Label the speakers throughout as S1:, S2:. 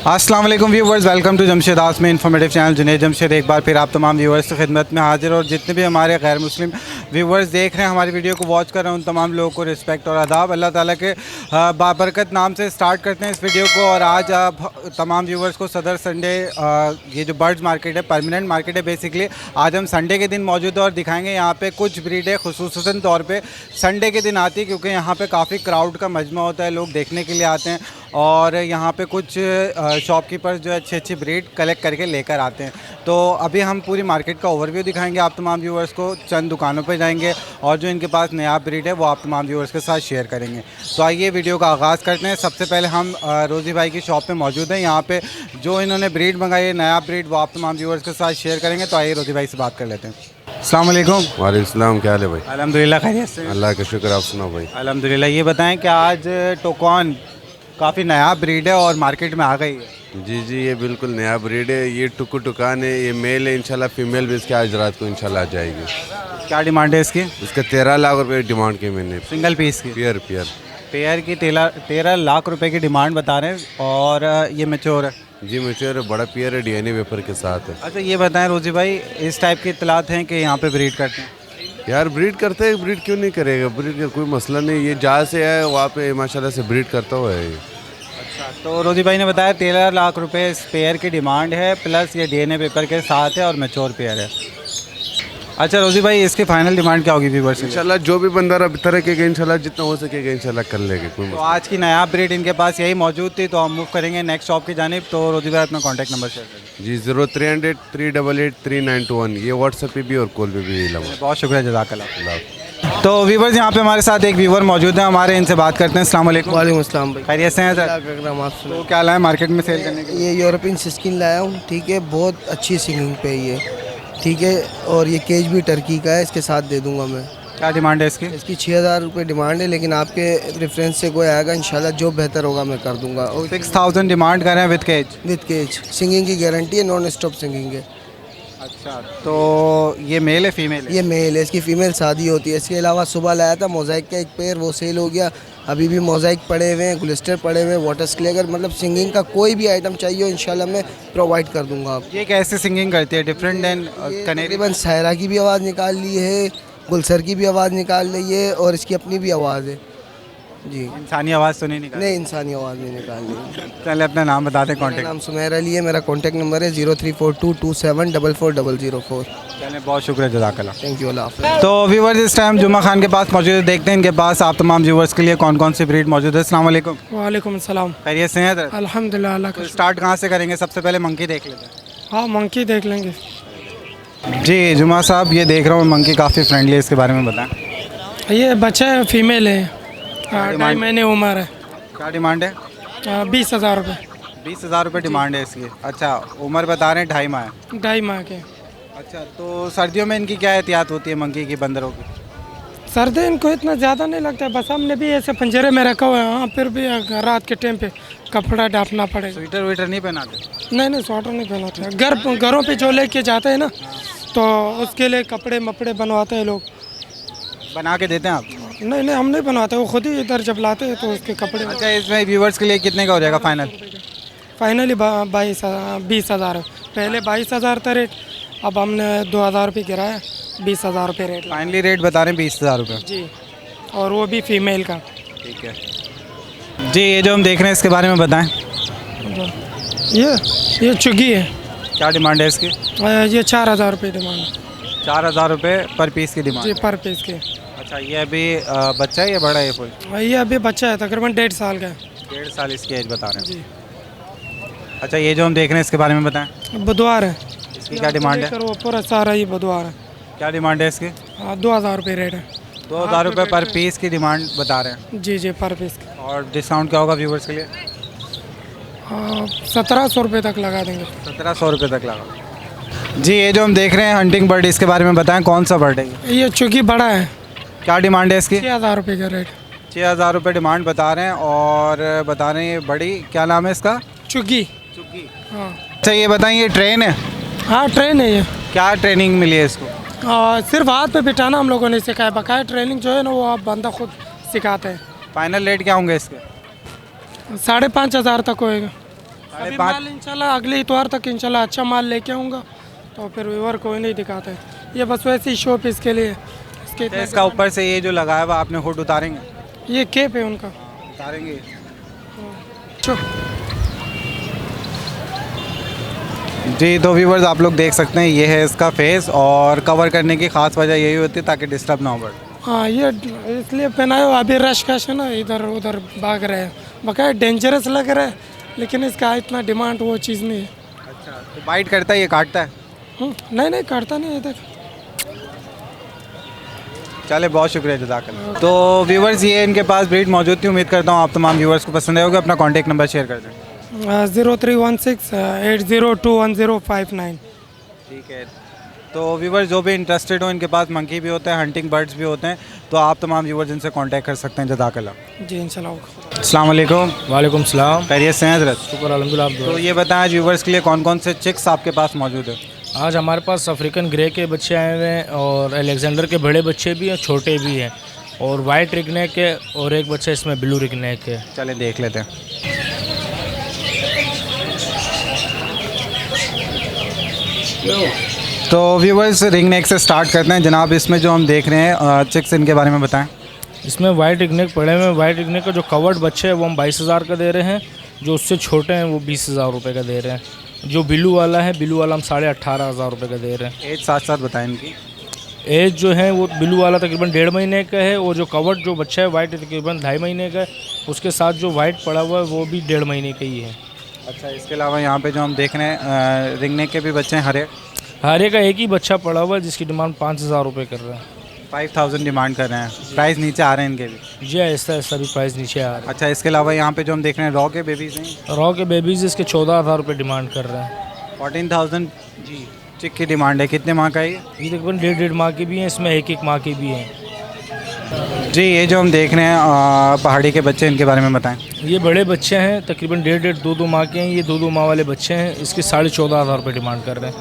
S1: अस्सलाम वालेकुम viewers, welcome to Jamshed Asmi informative channel Junaid Jamshed. एक बार फिर आप तमाम व्यूवर्स की खिदमत में हाजिर और जितने भी हमारे गैर मुस्लिम व्यूवर्स देख रहे हैं, हमारी वीडियो को वॉच कर रहे हैं, उन तमाम लोगों को रिस्पेक्ट और आदाब। अल्लाह ताला के बाबरकत नाम से स्टार्ट करते हैं इस वीडियो को। और आज आप तमाम व्यूवर्स को सदर संडे, ये जो बर्ड्स मार्केट है, परमानेंट मार्केट है बेसिकली, आज हम संडे के दिन मौजूद है और दिखाएँगे यहाँ पर कुछ ब्रीडें खुसूसन तौर पर संडे के दिन आती है, क्योंकि यहाँ पर काफ़ी क्राउड का मजमा होता है, लोग देखने के लिए आते हैं और यहाँ पे कुछ शॉपकीपर्स जो अच्छी अच्छी ब्रीड कलेक्ट करके लेकर आते हैं। तो अभी हम पूरी मार्केट का ओवरव्यू दिखाएंगे आप तमाम व्यूअर्स को, चंद दुकानों पे जाएंगे और जो इनके पास नया ब्रीड है वो आप तमाम व्यूअर्स के साथ शेयर करेंगे। तो आइए वीडियो का आगाज़ करते हैं। सबसे पहले हम रोज़ी भाई की शॉप पे मौजूद हैं। यहाँ पे जो इन्होंने ब्रीड मंगाई है, नया ब्रीड, वो आप तमाम व्यूअर्स के साथ शेयर करेंगे। तो आइए रोज़ी भाई से बात कर लेते हैं। अस्सलाम वालेकुम।
S2: वालेकुम सलाम, क्या हाल है भाई?
S1: अल्हम्दुलिल्लाह खैरियत से।
S2: अल्लाह का शुक्र, आप सुनाओ भाई?
S1: अल्हम्दुलिल्लाह। ये बताएं कि आज टोकॉन काफ़ी नया ब्रीड है और मार्केट में आ गई है।
S2: जी जी, ये बिल्कुल नया ब्रीड है। ये टुकु टुकान है, ये मेल है। इंशाल्लाह फीमेल भी इसके आज रात को इंशाल्लाह आ जाएगी।
S1: क्या डिमांड है इसकी?
S2: इसका 13 लाख रुपए डिमांड की मैंने।
S1: सिंगल पीस की?
S2: पेयर
S1: की 13 लाख रुपए की डिमांड बता रहे हैं। और ये मैच्योर है?
S2: जी मैच्योर है, बड़ा पेयर है, डीएनए पेपर के साथ है।
S1: अच्छा ये बताएं रोजी भाई, इस टाइप की इत्तलात हैं कि यहाँ पे ब्रीड करते हैं?
S2: यार ब्रीड करते हैं, ब्रीड क्यों नहीं करेगा? ब्रीड का कोई मसला नहीं। ये जहाँ से है वहाँ पे माशाल्लाह से ब्रीड करता हुआ है।
S1: अच्छा, तो रोजी भाई ने बताया 13 लाख रुपए इस पेयर की डिमांड है, प्लस ये डीएनए पेपर के साथ है और मैच्योर पेयर है। अच्छा रोजी भाई, इसकी फाइनल डिमांड क्या होगी व्यूअर्स?
S2: इंशाल्लाह जो भी बंदा तरह के इंशाल्लाह जितना हो सकेगा इंशाल्लाह कर लेंगे।
S1: तो आज की नया ब्रीड इनके पास यही मौजूद थी, तो हम मूव करेंगे नेक्स्ट शॉप की जानिब। तो रोजी भाई अपना कॉन्टैक्ट नंबर शेयर करें।
S2: जी 0300 388 3921, ये व्हाट्सएप पे भी और कॉल पे भी लगा।
S1: बहुत शुक्रिया, जज़ाकल्लाह। तो व्यूवर्स यहाँ पे हमारे साथ एक व्यूवर मौजूद है हमारे, इनसे बात करते हैं। अस्सलाम वालेकुम।
S3: वालेकुम अस्सलाम भाई,
S1: खैरियत से हैं सर? तो क्या लाए मार्केट में सेल करने के लिए?
S3: ये यूरोपियन सिस्किन लाया हूँ, ठीक है, बहुत अच्छी सिंगिंग पे ये, ठीक है, और ये केज भी टर्की का है, इसके साथ दे दूंगा मैं।
S1: क्या डिमांड है इसकी?
S3: इसकी 6000 रुपये डिमांड है, लेकिन आपके रेफरेंस से कोई आएगा इंशाल्लाह जो बेहतर होगा मैं कर दूंगा।
S1: 6000 डिमांड कर रहे हैं with cage?
S3: With cage, singing की गारंटी है, नॉन स्टॉप सिंगिंग है।
S1: अच्छा, तो ये मेल है फीमेल है?
S3: ये मेल है, इसकी फ़ीमेल शादी होती है। इसके अलावा सुबह लाया था मोज़ाइक का एक पेयर, वो सेल हो गया। अभी भी मोज़ाइक पड़े हुए हैं, गुलिस्टर पड़े हुए हैं, वाटर स्लेगर, मतलब सिंगिंग का कोई भी आइटम चाहिए हो इंशाल्लाह मैं प्रोवाइड कर दूंगा आपको।
S1: ये कैसे सिंगिंग करती है, डिफरेंट देन कनेरी?
S3: तकरीबन सायरा की भी आवाज़ निकाल ली है, गुलसर की भी आवाज़ निकाल ली है और इसकी अपनी भी आवाज़ है। जी,
S1: इंसानी आवाज़ तो नहीं निकाल?
S3: नहीं, इंसानी आवाज़ नहीं निकालनी।
S1: पहले अपना नाम बता दें। कॉन्टैक्ट
S3: नाम सुमेर अली है, मेरा कॉन्टैक्ट नंबर है 034227440004।
S1: चलें, बहुत शुक्रिया, जज़ाकल्लाह।
S3: थैंक यू, अल्लाह हाफ़िज़।
S1: तो व्यूवर्स इस टाइम जुमा खान के पास मौजूद है, देखते हैं इनके पास आप तमाम व्यूवर्स के लिए कौन कौन सी ब्रीड मौजूद है। अस्सलाम वालेकुम।
S4: वालेकुम सलाम।
S1: खैरियत से हैं सर?
S4: अल्हम्दुलिल्लाह, अल्लाह का
S1: तो स्टार्ट कहाँ से करेंगे? सबसे पहले मंकी देख लेते हैं।
S4: हाँ, मंकी देख लेंगे।
S1: जी जुमा साहब, ये देख रहा हूँ मंकी काफ़ी फ्रेंडली है, इसके बारे में बताएं।
S4: ये बच्चा है, फीमेल है, 2.5 महीने उम्र है।
S1: क्या डिमांड है?
S4: 20,000 रुपये।
S1: 20,000 रुपये डिमांड है इसकी। अच्छा, उम्र बता रहे हैं 2.5 माह है?
S4: 2.5 माह के।
S1: अच्छा, तो सर्दियों में इनकी क्या एहतियात होती है मंकी की, बंदरों की?
S4: सर्दी इनको इतना ज़्यादा नहीं लगता है, बस हमने भी ऐसे पंजरे में रखा हुआ है। हाँ, फिर भी रात के टाइम पे कपड़ा डालना पड़ेगा।
S1: स्वेटर वेटर नहीं पहनाते?
S4: नहीं, स्वेटर नहीं पहनाते। घरों पे जो लेके जाते हैं ना, तो उसके लिए कपड़े मपड़े बनवाते हैं लोग। बना के देते हैं आप? नहीं, हम नहीं बनवाते, वो खुद ही इधर जब लाते हैं तो उसके कपड़े।
S1: अच्छा, इसमें व्यूवर्स के लिए कितने का हो जाएगा फाइनल?
S4: फाइनली 20,000 है। पहले 22,000 था रेट, अब हमने 2,000 रुपये गिराया, 20,000 रुपये रेट।
S1: फाइनली रेट बता रहे हैं 20,000 रुपये?
S4: जी, और वो भी फीमेल का।
S1: ठीक है जी। ये जो हम देख रहे हैं इसके बारे में बताएं।
S4: ये चुगी है।
S1: क्या डिमांड है इसकी?
S4: ये 4,000 रुपये डिमांड है।
S1: 4,000 रुपये पर पीस की डिमांड?
S4: जी, पर पीस के।
S1: अच्छा, ये अभी बच्चा है या बड़ा है कोई?
S4: ये अभी बच्चा है, तकरीबन 1.5 साल का है।
S1: 1.5 साल इसकी एज बता रहे हैं
S4: जी।
S1: अच्छा, ये जो हम देख रहे हैं इसके बारे में बताएं।
S4: बुधवार है।
S1: इसकी क्या डिमांड है?
S4: वो पूरा सारा ही बुधवार है।
S1: क्या डिमांड है इसकी?
S4: 2,000 रुपये रेट है।
S1: 2,000 रुपये पर पीस की डिमांड बता रहे हैं?
S4: जी, पर पीस की।
S1: और डिस्काउंट क्या होगा व्यूवर्स के लिए?
S4: 1700 रुपये तक लगा देंगे।
S1: 1700 रुपये तक लगा। जी, ये जो हम देख रहे हैं हंटिंग बर्ड, इसके बारे में बताएं, कौन सा बर्ड है
S4: ये? चूँकि बड़ा है।
S1: क्या डिमांड है इसकी?
S4: 6,000 रुपये का रेट।
S1: 6,000 रुपये डिमांड बता रहे हैं और बता रहे हैं ये बड़ी, क्या नाम है इसका?
S4: चुगी।
S1: हाँ। अच्छा, ये बताएं, ये ट्रेन है?
S4: हाँ, ट्रेन है ये।
S1: क्या ट्रेनिंग मिली है इसको?
S4: सिर्फ हाथ पे बिठाना हम लोगों ने सिखाया, बकाया ट्रेनिंग जो है ना वो आप बंदा खुद सिखाते हैं।
S1: फाइनल रेट क्या होंगे इसके?
S4: 5,500 तक होएगा। अभी माल इंशाल्लाह अगले इतवार तक इंशाल्लाह अच्छा माल लेके आऊँगा, तो फिर व्यूवर कोई नहीं दिखाते, ये बस वैसे ही शो पीस के लिए। इसके
S1: तो इसका ऊपर से ये जो लगाया हुआ आपने हुड उतारेंगे?
S4: ये केप है उनका,
S1: उतारेंगे। जी तो व्यूवर्स आप लोग देख सकते हैं ये है इसका फेस, और कवर करने की ख़ास वजह यही होती है ताकि डिस्टर्ब ना हो बर्ड।
S4: हाँ ये इसलिए पहनाए हो, अभी रश कश है ना, इधर उधर भाग रहे हैं, बकाया डेंजरस लग रहा है, लेकिन इसका इतना डिमांड वो चीज़ नहीं है।
S1: अच्छा तो बाइट करता है, ये काटता है?
S4: नहीं काटता नहीं है, देख।
S1: चले बहुत शुक्रिया जज़ाकल्लाह। तो व्यूवर्स ये इनके पास ब्रीड मौजूद थी, उम्मीद करता हूँ आप तमाम व्यूवर्स को पसंद आएगा। अपना कॉन्टैक्ट नंबर शेयर कर दें।
S4: 0316-8021059।
S1: ठीक है, तो व्यूवर्स जो भी इंटरेस्टेड हो, इनके पास मंकी भी होते हैं, हंटिंग बर्ड्स भी होते हैं, तो आप तमाम व्यूवर्स इनसे कांटेक्ट कर सकते हैं। जज़ाकल्लाह।
S4: जी इंशाल्लाह।
S1: अस्सलाम वालेकुम।
S5: वालेकुम सलाम।
S1: खैरियत से हैं हज़रत?
S5: शुक्र अल्हम्दुलिल्लाह। आप
S1: तो ये बताएं आज व्यूवर्स के लिए कौन कौन से चिक्स आपके पास मौजूद है?
S5: आज हमारे पास अफ्रीकन ग्रे के बच्चे आए हुए हैं, और अलेक्जेंडर के बड़े बच्चे भी हैं, छोटे भी हैं, और वाइट रिगनेक के, और एक बच्चा इसमें ब्लू रिगनेक है।
S1: चले देख लेते हैं। तो व्यूवर्स रिंग नेक से स्टार्ट करते हैं जनाब। इसमें जो हम देख रहे हैं चिक्स, इनके बारे में बताएं।
S5: इसमें वाइट रिगनेक पड़े हुए हैं। वाइट रिगनेक का जो कवर्ड बच्चे हैं वो हम 22,000 का दे रहे हैं, जो उससे छोटे हैं वो 20,000 रुपये का दे रहे हैं। जो ब्लू वाला है, ब्लू वाला हम 18,500 रुपये का दे रहे हैं।
S1: एज साथ साथ बताएं इनकी।
S5: एज जो है वो ब्लू वाला तकरीबन 1.5 महीने का है, और जो कवर्ड जो बच्चा है वाइट तकरीबन 2.5 महीने का है, उसके साथ जो वाइट पड़ा हुआ है वो भी 1.5 महीने का ही है।
S1: अच्छा, इसके अलावा यहाँ पे जो हम देख रहे हैं रिंग नेक के भी बच्चे हैं हरे।
S5: हरे का एक ही बच्चा पड़ा हुआ है जिसकी डिमांड 5,000 रुपये कर रहे हैं।
S1: 5000 डिमांड कर रहे हैं। प्राइस नीचे आ रहे हैं इनके भी?
S5: जी ऐसा ऐसा भी प्राइस नीचे आ रहा है।
S1: अच्छा, इसके अलावा यहाँ पे जो हम देख रहे हैं रॉ के बेबीज़ हैं।
S5: रॉ के बेबीज़ इसके 14,000 रुपये डिमांड कर रहे हैं।
S1: 14,000 जी चिक की डिमांड है। कितने माह का है
S5: ये तकरीबन 1.5 माह के भी हैं, इसमें 1 माह के भी हैं।
S1: जी ये जो हम देख रहे हैं पहाड़ी के बच्चे, इनके बारे में बताएं।
S5: ये बड़े बच्चे हैं, तकरीबन 1.5 2 माह के हैं। ये 2 माह वाले बच्चे हैं, इसके 14,500 रुपये डिमांड कर रहे हैं।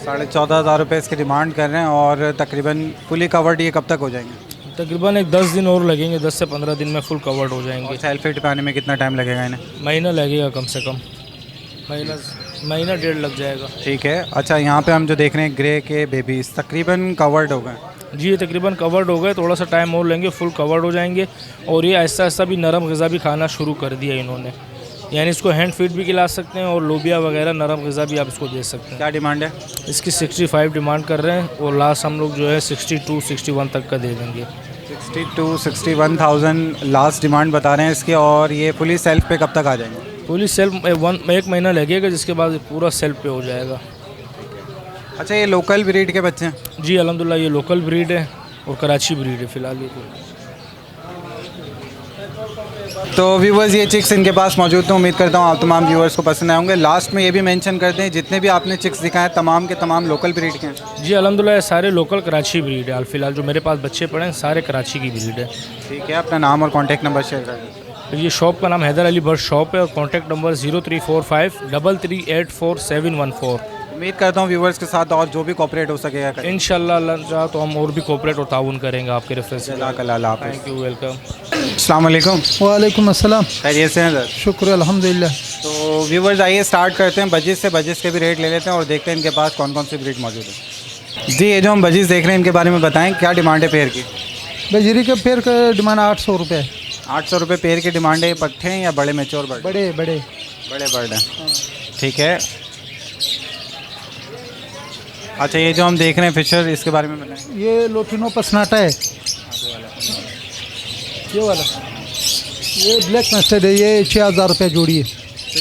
S1: 14,500 रुपये इसकी डिमांड कर रहे हैं, और तकरीबन फुली कवर्ड ये कब तक हो जाएंगे?
S5: तकरीबन एक 10 दिन और लगेंगे, 10 से 15 दिन में फुल कवर्ड हो जाएंगे।
S1: सेल्फ फिट पाने में कितना टाइम लगेगा इन्हें?
S5: महीना लगेगा कम से कम, महीना 1.5 लग जाएगा।
S1: ठीक है। अच्छा, यहाँ पे हम जो देख रहे हैं ग्रे के बेबीज़ तकरीबन कवर्ड हो गए।
S5: जी ये तकरीबन कवर्ड हो गए, थोड़ा सा टाइम और लेंगे, फुल कवर्ड हो जाएंगे। और ये ऐसा ऐसा भी नरम ग़िज़ा भी खाना शुरू कर दिया इन्होंने, यानी इसको हैंड फीड भी खिला सकते हैं, और लोबिया वगैरह नरम ग़िज़ा भी आप इसको दे सकते हैं।
S1: क्या डिमांड है
S5: इसकी? 65 डिमांड कर रहे हैं, और लास्ट हम लोग जो है 62-61 तक का दे देंगे।
S1: 62-61,000 लास्ट डिमांड बता रहे हैं इसके। और ये फुली सेल्फ पे कब तक आ जाएंगे?
S5: पुलिस सेल्फ 1 महीना लगेगा, जिसके बाद पूरा सेल्फ पे हो जाएगा।
S1: अच्छा, ये लोकल ब्रीड के बच्चे हैं?
S5: जी अल्हम्दुलिल्लाह ये लोकल ब्रीड है, और कराची ब्रीड है फ़िलहाल ये।
S1: तो व्यूवर्स ये चिक्स इनके पास मौजूद हैं। उम्मीद करता हूँ आप तमाम व्यूवर्स को पसंद आए होंगे। लास्ट में ये भी मेंशन करते हैं जितने भी आपने चिक्स दिखाए तमाम के तमाम लोकल ब्रीड के हैं?
S5: जी अल्हम्दुलिल्लाह सारे लोकल कराची ब्रीड है। फ़िलहाल जो मेरे पास बच्चे पड़े हैं सारे कराची की ब्रीड है।
S1: ठीक है, अपना नाम और कॉन्टैक्ट नंबर शेयर कर दें।
S5: ये शॉप का नाम हैदर अली बर्ड शॉप है, और कॉन्टैक्ट नंबर 03453384
S1: उम्मीद करता हूँ व्यूवर्स के साथ और जो भी कोऑपरेट हो सकेगा करें।
S5: इंशाल्लाह अल्लाह चाहा तो हम और भी कोऑपरेट और ताउन करेंगे आपके रेफरेंस से।
S1: अल्लाह
S5: थैंक यू, वेलकम।
S1: अस्सलाम वालेकुम।
S6: वालेकुम अस्सलाम।
S1: खैरियत से हैं सर?
S6: शुक्र अल्हम्दुलिल्लाह।
S1: तो व्यूवर्स आइए स्टार्ट करते हैं बजिस से। बजिस के भी रेट ले लेते हैं और देखते हैं इनके पास कौन कौन सी ब्रीड मौजूद है। जी ये जो हम बजिस देख रहे हैं इनके बारे में बताएं, क्या डिमांड है पेयर की?
S6: बजरी के पेड़ का डिमांड 800 रुपये है।
S1: 800 रुपये पेयर की डिमांड है। ये पट्टे हैं या बड़े मेच्योर बर्ड?
S6: बड़े बड़े
S1: बड़े बर्ड हैं। ठीक है। अच्छा, ये जो हम देख रहे हैं फिशर, इसके बारे में बताएं।
S6: ये लोटिनो पसनाटा है, ये वाला। ये ब्लैक मस्टर्ड है, ये 6,000 रुपये जोड़ी है।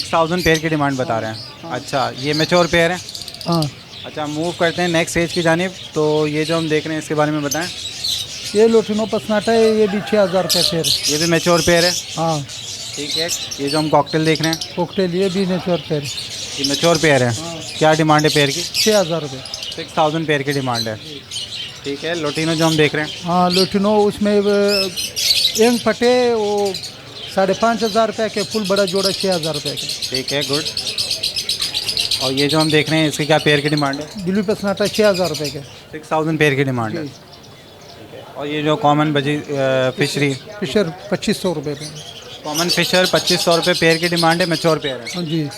S1: 6000 पेयर की डिमांड बता रहे हैं। अच्छा, ये मेच्योर पेयर है।
S6: हाँ।
S1: अच्छा, मूव करते हैं नेक्स्ट स्टेज की जानिब। तो ये जो हम देख रहे हैं इसके बारे में बताएं।
S6: ये लोटिनो पसनाटा है, ये भी 6,000 रुपये पेयर।
S1: ये भी मेच्योर पेयर है।
S6: हाँ।
S1: ठीक है। ये जो हम कॉकटेल देख रहे हैं,
S6: कोकटेल ये भी नेचुरल पेयर,
S1: ये मेच्योर पेयर है। क्या डिमांड है पेयर की?
S6: 6,000 रुपये।
S1: 6000 पेयर की डिमांड है। ठीक है। लोटिनो जो हम देख रहे हैं,
S6: हाँ लोटिनो, उसमें एंग फटे वो 5,500 रुपये के, फुल बड़ा जोड़ा 6,000 रुपये के।
S1: ठीक है, गुड। और ये जो हम देख रहे हैं इसकी क्या पेयर की डिमांड है?
S6: ब्लू पसनाटा 6,000 रुपये के।
S1: 6000 पेयर की डिमांड है। और ये जो कॉमन बजी फिशरी
S6: फिशर 2,500 रुपये पे।
S1: कॉमन फिशर 2,500 रुपये पेयर की डिमांड है। मेच्योर पेयर है।
S6: हाँ जी।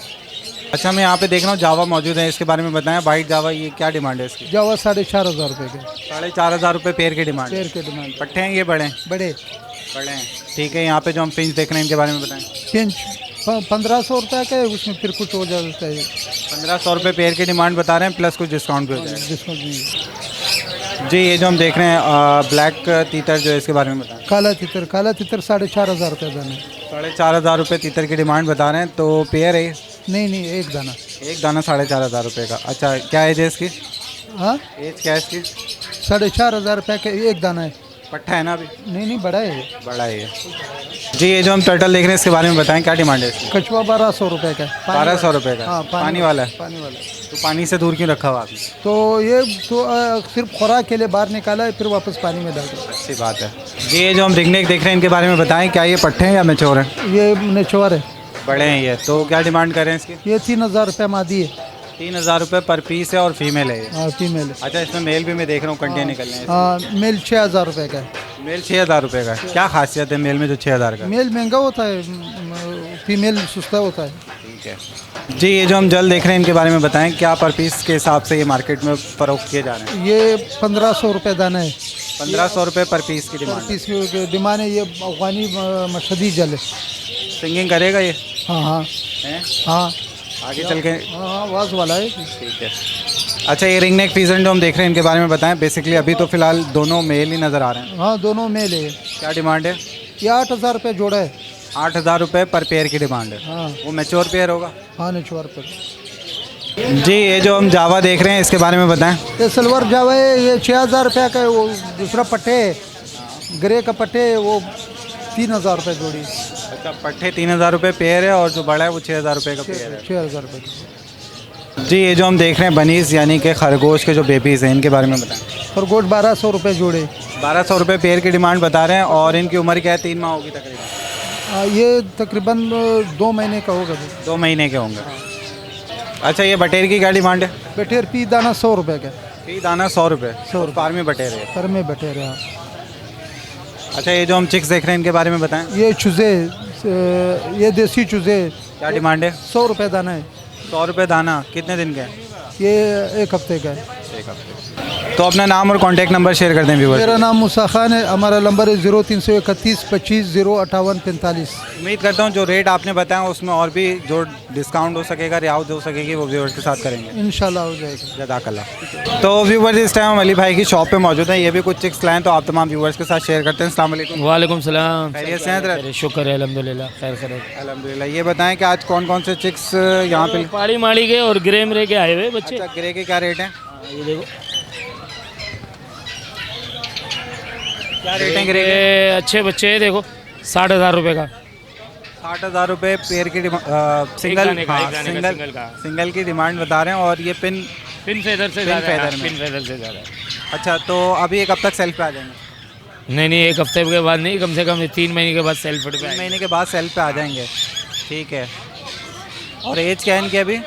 S1: अच्छा, मैं यहाँ पे देख रहा हूँ जावा मौजूद है, इसके बारे में बताएं। वाइट जावा, ये क्या डिमांड है इसकी?
S6: जावा 4,500 रुपये के
S1: 4,500 रुपये पेयर की डिमांड।
S6: पेड़ के डिमांड।
S1: पट्टे हैं ये बड़े
S6: बड़े
S1: हैं, ठीक है। यहाँ पे जो हम फिंच देख रहे हैं इनके बारे में बताएं।
S6: पिंच 1,500 रुपये का है, उसमें फिर कुछ हो जाता है,
S1: 1,500 रुपये पेयर की डिमांड बता रहे हैं, प्लस कुछ डिस्काउंट भी हो जाएगा।
S6: डिस्काउंट नहीं।
S1: जी, ये जो हम देख रहे हैं ब्लैक तीतर जो है, इसके बारे में बताएं।
S6: काला तितर 4,500 रुपये दाना है।
S1: 4,500 रुपये तीतर की डिमांड बता रहे हैं। तो पेयर है?
S6: नहीं, एक दाना।
S1: एक दाना 4,500 रुपये का। अच्छा, क्या एज है इसकी?
S6: हाँ,
S1: एज क्या है इसकी?
S6: 4,500 रुपये का एक दाना है।
S1: पट्टा है ना अभी?
S6: नहीं, बड़ा है ये।
S1: बड़ा है ये। जी, ये जो हम टर्टल देख रहे हैं इसके बारे में बताएं, क्या डिमांड है इसकी?
S6: कछुआ 1,200 रुपये का।
S1: 1,200 रुपये का।
S6: हाँ,
S1: पानी वाला है?
S6: पानी वाला।
S1: तो पानी से दूर क्यों रखा हुआ आपने?
S6: तो ये तो सिर्फ खुराक के लिए बाहर निकाला है, फिर वापस पानी में डाल दिया।
S1: अच्छी बात है जी। ये जो हम रिंगनेक देख रहे हैं इनके बारे में बताएं, क्या ये पट्टे हैं या मैच्योर हैं?
S6: ये नेचुअर है।
S1: बड़े हैं ये। तो क्या डिमांड कर रहे हैं इसकी?
S6: ये 3,000 रुपये मादी है।
S1: 3,000 रुपये पर पीस है और फीमेल है ये?
S6: हाँ, फीमेल है।
S1: अच्छा, इसमें मेल भी मैं देख रहा हूँ, कंटियाँ निकल रहे हैं।
S6: हाँ, मेल 6,000 रुपये का है।
S1: मेल 6,000 रुपये का है। क्या खासियत है मेल में जो 6,000 का?
S6: मेल महंगा होता है, फीमेल सस्ता होता है।
S1: ठीक है जी। ये जो हम जल देख रहे हैं इनके बारे में बताएं, क्या पर पीस के हिसाब से ये मार्केट में फ़रोख्त किए जा रहे हैं?
S6: ये 1,500 रुपये दाना है।
S1: 1,500 रुपये पर पीस की डिमांड।
S6: पीस की डिमांड है। ये अफगानी मशहदी जल है।
S1: सिंगिंग करेगा ये?
S6: हाँ हाँ
S1: हैं?
S6: हाँ,
S1: आगे चल के?
S6: हाँ आवाज़ वाला है।
S1: ठीक है। अच्छा, ये रिंग नेक पीजन जो हम देख रहे हैं इनके बारे में बताएं। बेसिकली अभी तो फिलहाल दोनों मेल ही नज़र आ रहे हैं।
S6: हाँ, दोनों मेल है।
S1: क्या डिमांड है?
S6: ये 8,000 रुपये जोड़ा है।
S1: 8,000 रुपये पर पेयर की डिमांड है।
S6: हाँ
S1: वो मैच्योर पेयर होगा?
S6: हाँ, नेचुअर पर।
S1: जी, ये जो हम जावा देख रहे हैं इसके बारे में बताएं।
S6: ये सिल्वर जावा है, ये 6,000 रुपये का है। वो दूसरा पट्टे है, ग्रे का पट्टे है, वो 3,000 रुपये जोड़ी।
S1: अच्छा, पट्टे 3,000 रुपये पेयर है और जो बड़ा है वो 6,000 रुपये का पेयर है।
S6: 6,000 रुपये।
S1: जी, ये जो हम देख रहे हैं बनीस यानी कि खरगोश के जो बेबीज़ हैं इनके बारे में बताएं।
S6: खरगोश 1,200 रुपये जोड़े।
S1: 1,200 रुपये पेयर की डिमांड बता रहे हैं। और इनकी उम्र क्या है? 3 माह होगी तकरीबन?
S6: ये तकरीबन 2 महीने का होगा।
S1: 2 महीने के होंगे। अच्छा, ये बटेर की क्या डिमांड है?
S6: बटेर पी दाना 100 रुपये का।
S1: पी दाना 100 रुपये।
S6: 100 रुपये।
S1: फार्मी बटेर है।
S6: घर में बटेर है।
S1: अच्छा, ये जो हम चिक्स देख रहे हैं इनके बारे में बताएं।
S6: ये चूज़े, ये देसी चूज़े।
S1: क्या डिमांड है?
S6: 100 रुपये दाना है।
S1: 100 रुपये दाना। कितने दिन का है?
S6: ये 1 हफ्ते का है।
S1: 1 हफ्ते। तो अपना नाम और कॉन्टैक्ट नंबर शेयर कर दें व्यूअर्स।
S6: मेरा नाम मूसा खान है। हमारा नंबर है 0331 25 058 45।
S1: उम्मीद करता हूँ जो रेट आपने बताया उसमें और भी जो डिस्काउंट हो सकेगा, रियायत हो सकेगी, वो व्यूअर्स के साथ करेंगे
S6: इंशाल्लाह हो जाएगा।
S1: जज़ाकल्लाह। तो व्यूअर्स, इस टाइम हम अली भाई की शॉप पे मौजूद हैं। ये भी कुछ चिक्स लाएँ तो आप तमाम व्यूअर्स के साथ शेयर करते हैं। अस्सलाम वालेकुम।
S5: वालेकुम सलाम।
S1: खैरियत से हैं हज़रत?
S5: शुक्र है, अल्हम्दुलिल्लाह खैर खैर।
S1: अल्हम्दुलिल्लाह। ये बताएं कि आज कौन कौन से चिक्स यहाँ पे?
S5: पहाड़ी माड़ी के और ग्रे मरे के आए हुए बच्चे।
S1: अच्छा, ग्रे के क्या रेट हैं?
S5: ये देखो,
S1: क्या रेट हैं ग्रे के?
S5: ये अच्छे बच्चे हैं, देखो 60,000 रुपये का।
S1: 60,000 रुपये पेयर की सिंगल।
S5: दाने का,
S1: हाँ,
S5: एक दाने का
S1: सिंगल
S5: सिंगल का।
S1: सिंगल की डिमांड बता रहे हैं। और ये पिन
S5: पिन फेदर से
S1: पिन
S5: ज़्यादा है,
S1: फेदर में।
S5: पिन फेदर से ज़्यादा है।
S1: अच्छा, तो अभी ये कब तक सेल्फ पे आ जाएंगे?
S5: नहीं, 1 हफ्ते के बाद नहीं, कम से कम 3 महीने के बाद सेल्फ पे
S1: 3
S5: आएगा।
S1: महीने के बाद सेल्फ पे आ जाएंगे। ठीक है। और एज क्या है इनकी अभी?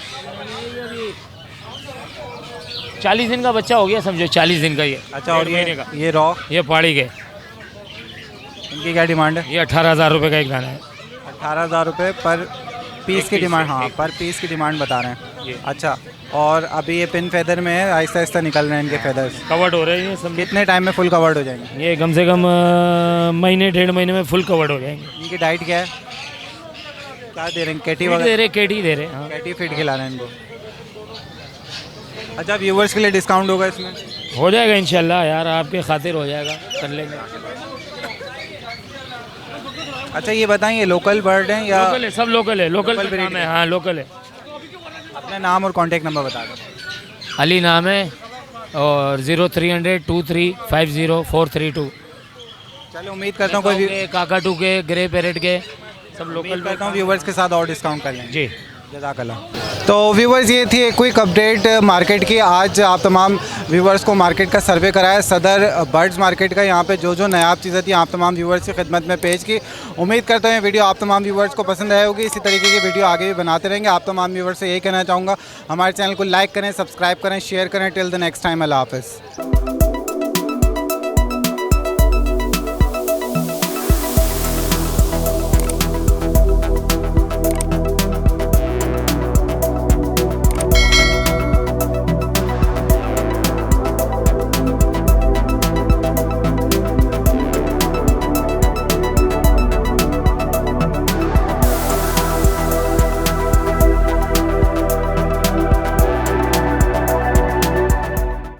S5: 40 दिन का बच्चा हो गया, समझो 40 दिन का ये।
S1: अच्छा, और
S5: 1.5 महीने का।
S1: ये रॉ
S5: ये पहाड़ी के,
S1: इनकी क्या डिमांड है?
S5: ये 18,000 रुपये का एक दाना है।
S1: 18,000 रुपये पर पीस की
S5: पीस
S1: डिमांड।
S5: है,
S1: हाँ,
S5: एक
S1: पर पीस की डिमांड बता रहे हैं।
S5: ये।
S1: अच्छा, और अभी ये पिन फेदर में है, आहिस्ता आहिस्ता निकल रहे हैं इनके फेदर्स।
S5: कवर्ड हो रहे हैं ये सब।
S1: कितने टाइम में फुल कवर्ड हो जाएंगे?
S5: ये कम से कम महीने 1.5 महीने में फुल कवर्ड हो जाएंगे।
S1: इनकी डाइट क्या है? क्या दे रहे हैं? केटी
S5: फीड दे
S1: वगैरह?
S5: रहे, केटी दे रहे। हाँ,
S1: केटी फीड खिला रहे हैं इनको। अच्छा, व्यूवर्स के लिए डिस्काउंट होगा इसमें?
S5: हो जाएगा इंशाल्लाह यार, आपके खातिर हो जाएगा, कर लेंगे।
S1: अच्छा, ये बताएं ये लोकल बर्ड हैं या?
S5: लोकल है, सब लोकल है, लोकल
S1: breed
S5: नाम है। हाँ, लोकल है।
S1: अपना नाम और कॉन्टैक्ट नंबर बता दें।
S5: अली नाम है और 0300 2350 432।
S1: चलो, उम्मीद करता हूँ कोई
S5: काकाटू के, ग्रे पैरेट के, सब
S1: उम्मीद
S5: लोकल
S1: करता हूँ व्यूवर्स के साथ और डिस्काउंट कर लेंगे।
S5: जी।
S1: जज़ाकल्लाह। तो व्यूवर्स, ये थी एक क्विक अपडेट मार्केट की। आज आप तमाम व्यूवर्स को मार्केट का सर्वे कराया सदर बर्ड्स मार्केट का। यहाँ पे जो जो नायाब चीज़ें थी आप तमाम व्यूवर्स की खिदमत में पेश की। उम्मीद करता हूँ ये वीडियो आप तमाम व्यूवर्स को पसंद आए होगी। इसी तरीके की वीडियो आगे भी बनाते रहेंगे। आप तमाम व्यूवर्स से यही कहना चाहूँगा, हमारे चैनल को लाइक करें, सब्सक्राइब करें, शेयर करें। टिल द नेक्स्ट टाइम, अल्लाह हाफ़िज़।